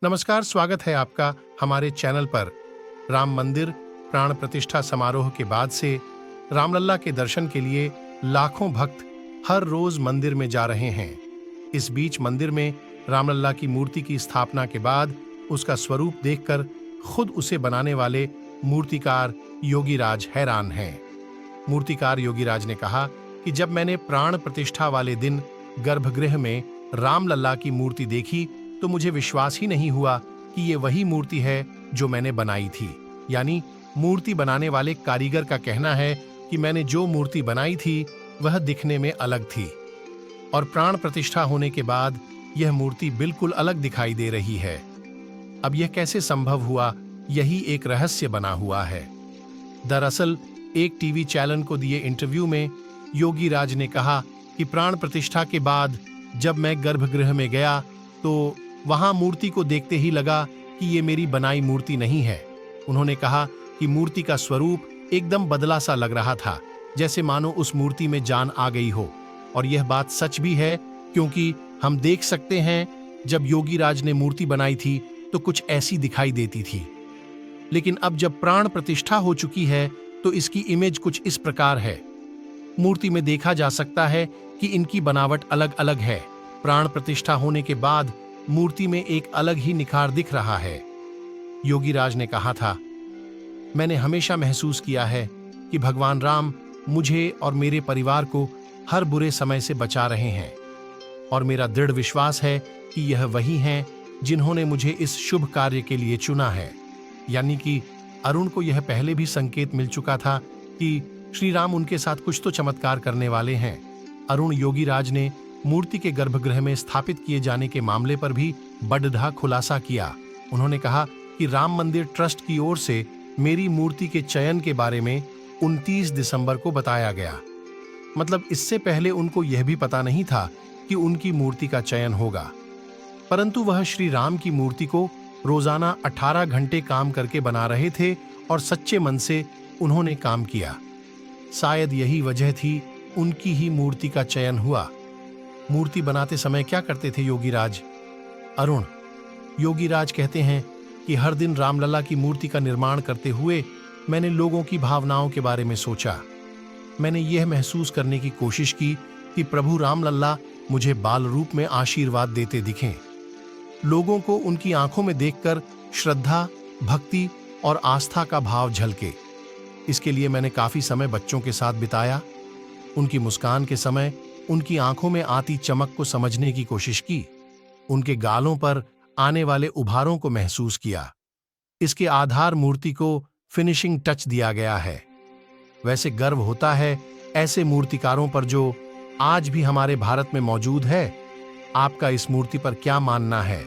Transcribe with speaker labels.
Speaker 1: नमस्कार, स्वागत है आपका हमारे चैनल पर। राम मंदिर प्राण प्रतिष्ठा समारोह के बाद से रामलला के दर्शन के लिए लाखों भक्त हर रोज मंदिर में जा रहे हैं। इस बीच मंदिर में रामलला की मूर्ति की स्थापना के बाद उसका स्वरूप देखकर खुद उसे बनाने वाले मूर्तिकार योगीराज हैरान हैं। मूर्तिकार योगीराज ने कहा कि जब मैंने प्राण प्रतिष्ठा वाले दिन गर्भगृह में रामलला की मूर्ति देखी तो मुझे विश्वास ही नहीं हुआ कि ये वही मूर्ति है जो मैंने बनाई थी। यानी मूर्ति बनाने वाले कारीगर का कहना है कि मैंने जो मूर्ति बनाई थी वह दिखने में अलग थी और प्राण प्रतिष्ठा होने के बाद यह मूर्ति बिल्कुल अलग दिखाई दे रही है। अब यह कैसे संभव हुआ, यही एक रहस्य बना हुआ है। दरअसल एक टीवी चैनल को दिए इंटरव्यू में योगीराज ने कहा कि प्राण प्रतिष्ठा के बाद जब मैं गर्भगृह में गया तो वहां मूर्ति को देखते ही लगा कि ये मेरी बनाई मूर्ति नहीं है। उन्होंने कहा कि मूर्ति का स्वरूप एकदम बदला सा लग रहा था, जैसे मानो उस मूर्ति में जान आ गई हो। और यह बात सच भी है, क्योंकि हम देख सकते हैं जब योगीराज ने मूर्ति बनाई थी तो कुछ ऐसी दिखाई देती थी, लेकिन अब जब प्राण प्रतिष्ठा हो चुकी है तो इसकी इमेज कुछ इस प्रकार है। मूर्ति में देखा जा सकता है कि इनकी बनावट अलग अलग है। प्राण प्रतिष्ठा होने के बाद मूर्ति में एक अलग ही निखार दिख रहा है। योगीराज ने कहा था, मैंने हमेशा महसूस किया है कि भगवान राम मुझे और मेरे परिवार को हर बुरे समय से बचा रहे हैं और मेरा दृढ़ विश्वास है कि यह वही हैं जिन्होंने मुझे इस शुभ कार्य के लिए चुना है। यानी कि अरुण को यह पहले भी संकेत मिल चुका था कि श्री राम उनके साथ कुछ तो चमत्कार करने वाले हैं। अरुण योगीराज ने मूर्ति के गर्भगृह में स्थापित किए जाने के मामले पर भी बड़ढा खुलासा किया। उन्होंने कहा कि राम मंदिर ट्रस्ट की ओर से मेरी मूर्ति के चयन के बारे में 29 दिसंबर को बताया गया। मतलब इससे पहले उनको यह भी पता नहीं था कि उनकी मूर्ति का चयन होगा, परंतु वह श्री राम की मूर्ति को रोजाना 18 घंटे काम करके बना रहे थे और सच्चे मन से उन्होंने काम किया। शायद यही वजह थी उनकी ही मूर्ति का चयन हुआ। मूर्ति बनाते समय क्या करते थे योगीराज? अरुण, योगीराज कहते हैं कि हर दिन रामलला की मूर्ति का निर्माण करते हुए मैंने लोगों की भावनाओं के बारे में सोचा। मैंने यह महसूस करने की कोशिश की कि प्रभु रामलला मुझे बाल रूप में आशीर्वाद देते दिखें। लोगों को उनकी आंखों में देखकर श्रद्धा, भक्ति और आस्था का भाव झलके। इसके लिए मैंने काफी समय बच्चों के साथ बिताया। उनकी मुस्कान के समय उनकी आंखों में आती चमक को समझने की कोशिश की। उनके गालों पर आने वाले उभारों को महसूस किया। इसके आधार मूर्ति को फिनिशिंग टच दिया गया है। वैसे गर्व होता है ऐसे मूर्तिकारों पर जो आज भी हमारे भारत में मौजूद है। आपका इस मूर्ति पर क्या मानना है?